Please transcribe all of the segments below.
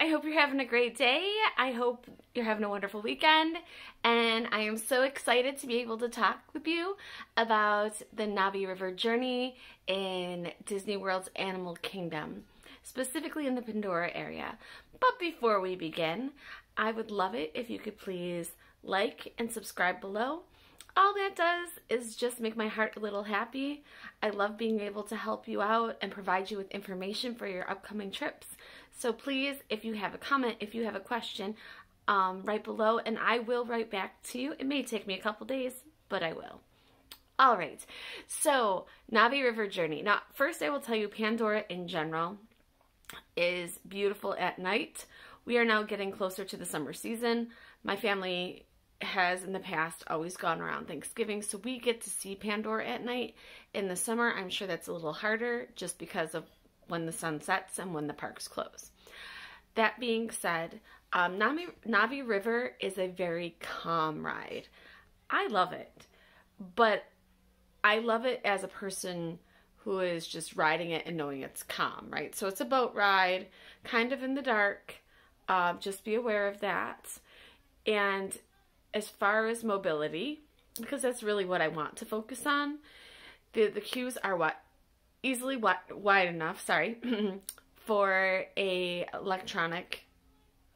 I hope you're having a great day. I hope you're having a wonderful weekend. And I am so excited to be able to talk with you about the Navi River journey in Disney World's Animal Kingdom, specifically in the Pandora area. But before we begin, I would love it if you could please like and subscribe below. All that does is just make my heart a little happy. I love being able to help you out and provide you with information for your upcoming trips. So please, if you have a comment, if you have a question, write below and I will write back to you. It may take me a couple days, but I will. All right, so Navi River Journey. Now, first I will tell you Pandora in general is beautiful at night. We are now getting closer to the summer season. My family has in the past always gone around Thanksgiving, so we get to see Pandora at night. In the summer, I'm sure that's a little harder just because of when the sun sets and when the parks close. That being said, Navi River is a very calm ride. I love it, but I love it as a person who is just riding it and knowing it's calm, right? So it's a boat ride, kind of in the dark. Just be aware of that. And as far as mobility, because that's really what I want to focus on, the queues are wide enough, for a electronic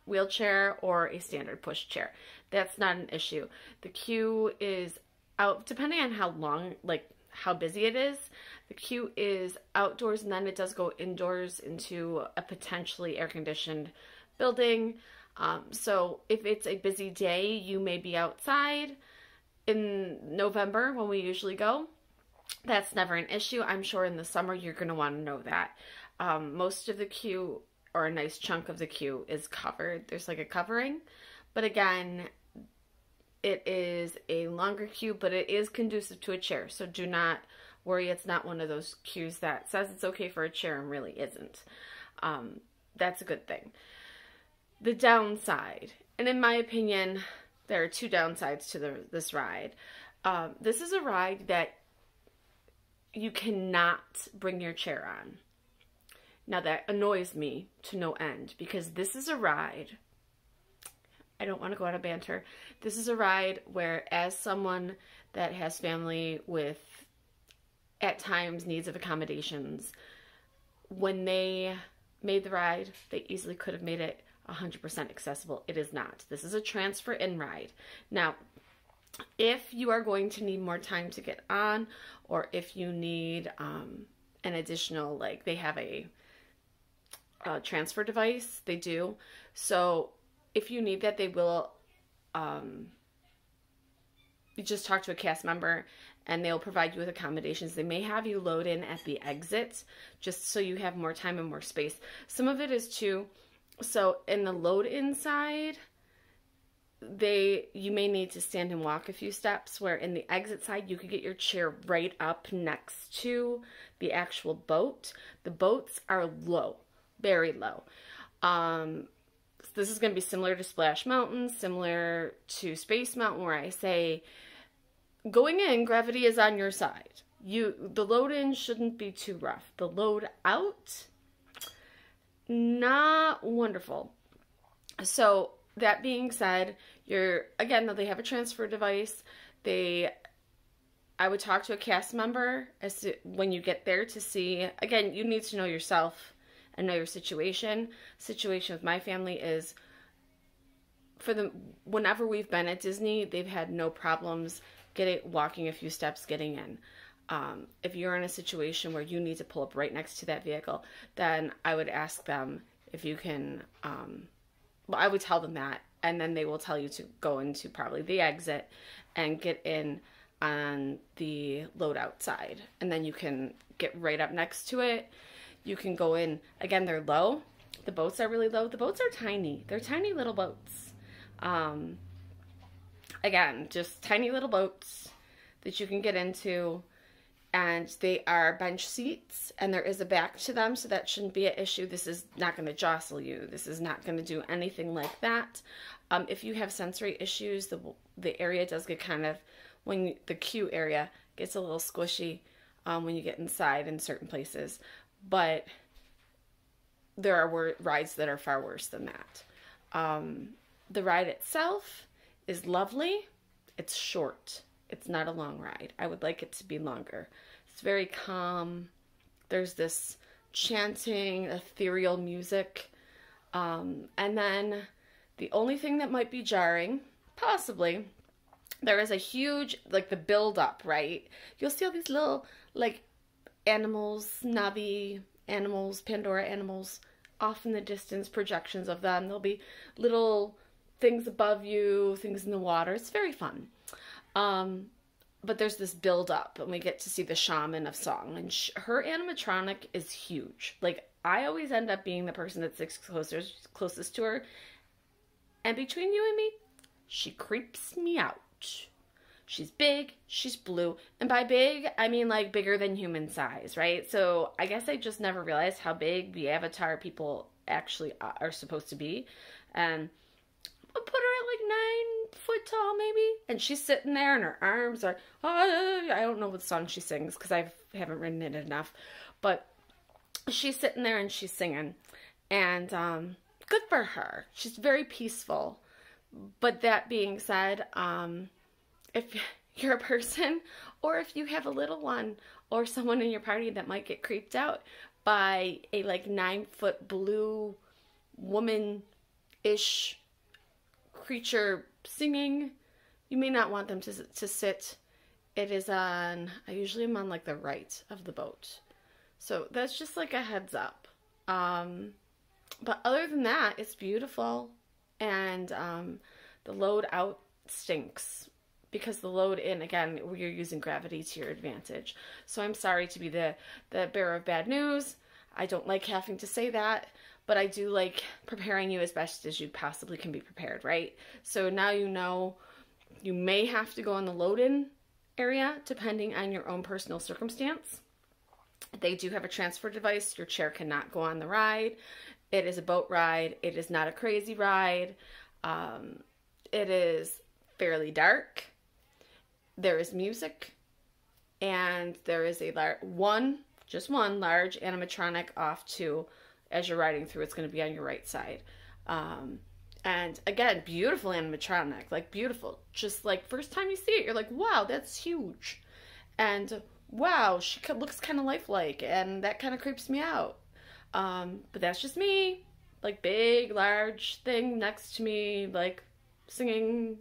wheelchair or a standard push chair. That's not an issue. The queue is out, depending on how long, like how busy it is, the queue is outdoors and then it does go indoors into a potentially air-conditioned building. So if it's a busy day, you may be outside in November when we usually go. That's never an issue. I'm sure in the summer you're going to want to know that. Most of the queue, or a nice chunk of the queue, is covered. There's like a covering. But again, it is a longer queue, but it is conducive to a chair. So do not worry. It's not one of those queues that says it's okay for a chair and really isn't. That's a good thing. The downside, and in my opinion, there are two downsides to this ride. This is a ride that you cannot bring your chair on. Now that annoys me to no end because this is a ride, I don't want to go out of banter, this is a ride where as someone that has family with, at times, needs of accommodations, when they made the ride, they easily could have made it 100% accessible. It is not. This is a transfer in ride. Now, if you are going to need more time to get on, or if you need an additional, like they have a transfer device, they do. So if you need that, they will, you just talk to a cast member and they'll provide you with accommodations. They may have you load in at the exit just so you have more time and more space. Some of it is too, so in the load inside, you may need to stand and walk a few steps, where in the exit side, you could get your chair right up next to the actual boat. The boats are low, very low. This is going to be similar to Splash Mountain, similar to Space Mountain, where I say, going in, gravity is on your side. The load in shouldn't be too rough. The load out, not wonderful. So that being said, again, though they have a transfer device, I would talk to a cast member when you get there to see, again, you need to know yourself and know your situation. Situation with my family is, whenever we've been at Disney, they've had no problems walking a few steps, getting in. If you're in a situation where you need to pull up right next to that vehicle, then I would ask them if you can, well, I would tell them that, and then they will tell you to go into probably the exit and get in on the loadout side. And then you can get right up next to it. You can go in. Again, they're low. The boats are really low. The boats are tiny. They're tiny little boats. Again, just tiny little boats that you can get into. And they are bench seats, and there is a back to them, so that shouldn't be an issue. This is not going to jostle you. This is not going to do anything like that. If you have sensory issues, the area does get kind of, the queue area gets a little squishy when you get inside in certain places. But there are rides that are far worse than that. The ride itself is lovely. It's short. It's not a long ride. I would like it to be longer. It's very calm. There's this chanting, ethereal music. And then the only thing that might be jarring, possibly, there is a huge, like the build up, right? You'll see all these little, like, animals, Navi animals, Pandora animals, off in the distance, projections of them. There'll be little things above you, things in the water. It's very fun. But there's this build up, and we get to see the shaman of song, and her animatronic is huge. Like, I always end up being the person that sits closest to her, and between you and me, she creeps me out. She's big, she's blue, and by big, I mean like bigger than human size, right? So I guess I just never realized how big the Avatar people actually are supposed to be, and I'll put her at like 9 foot tall maybe, and she's sitting there and her arms are, I don't know what song she sings because I haven't written it enough, but she's sitting there and she's singing, and good for her. She's very peaceful. But that being said, if you're a person, or if you have a little one or someone in your party that might get creeped out by a like 9 foot blue woman-ish creature singing, you may not want them to sit. It is on, I usually am on like the right of the boat. So that's just like a heads up. But other than that, it's beautiful. And the load out stinks. Because the load in, again, you're using gravity to your advantage. So I'm sorry to be the bearer of bad news. I don't like having to say that. But I do like preparing you as best as you possibly can be prepared, right? So now you know you may have to go in the load-in area depending on your own personal circumstance. They do have a transfer device. Your chair cannot go on the ride. It is a boat ride. It is not a crazy ride. It is fairly dark. There is music. And there is a just one large animatronic off to, as you're riding through, it's going to be on your right side. And again, beautiful animatronic, like beautiful. Just like first time you see it, you're like, wow, that's huge. And wow, she looks kind of lifelike, and that kind of creeps me out. But that's just me. Like big, large thing next to me, like singing,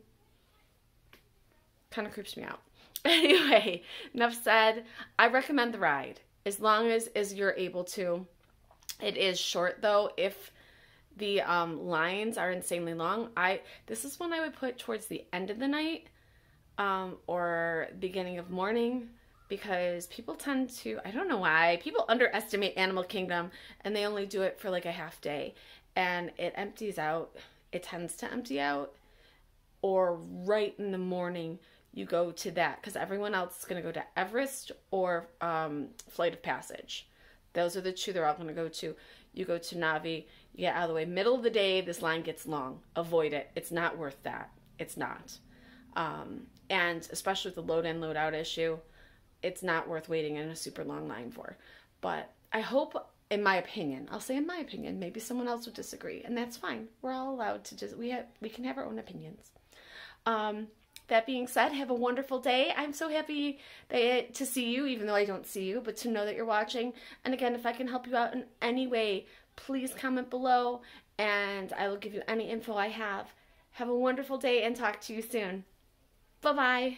kind of creeps me out. Anyway, enough said. I recommend the ride as long as you're able to. It is short though. If the lines are insanely long, this is one I would put towards the end of the night or beginning of morning, because people tend to, I don't know why, people underestimate Animal Kingdom and they only do it for like a half day, and it empties out. It tends to empty out, or right in the morning you go to that, because everyone else is going to go to Everest or Flight of Passage. Those are the two they're all going to go to. You go to Navi, you get out of the way. Middle of the day, this line gets long. Avoid it. It's not worth that. It's not. And especially with the load in, load out issue, it's not worth waiting in a super long line for. But I hope, in my opinion, I'll say in my opinion, maybe someone else would disagree, and that's fine. We're all allowed to just, we can have our own opinions. That being said, have a wonderful day. I'm so happy to see you, even though I don't see you, but to know that you're watching. And again, if I can help you out in any way, please comment below, and I will give you any info I have. Have a wonderful day, and talk to you soon. Bye-bye.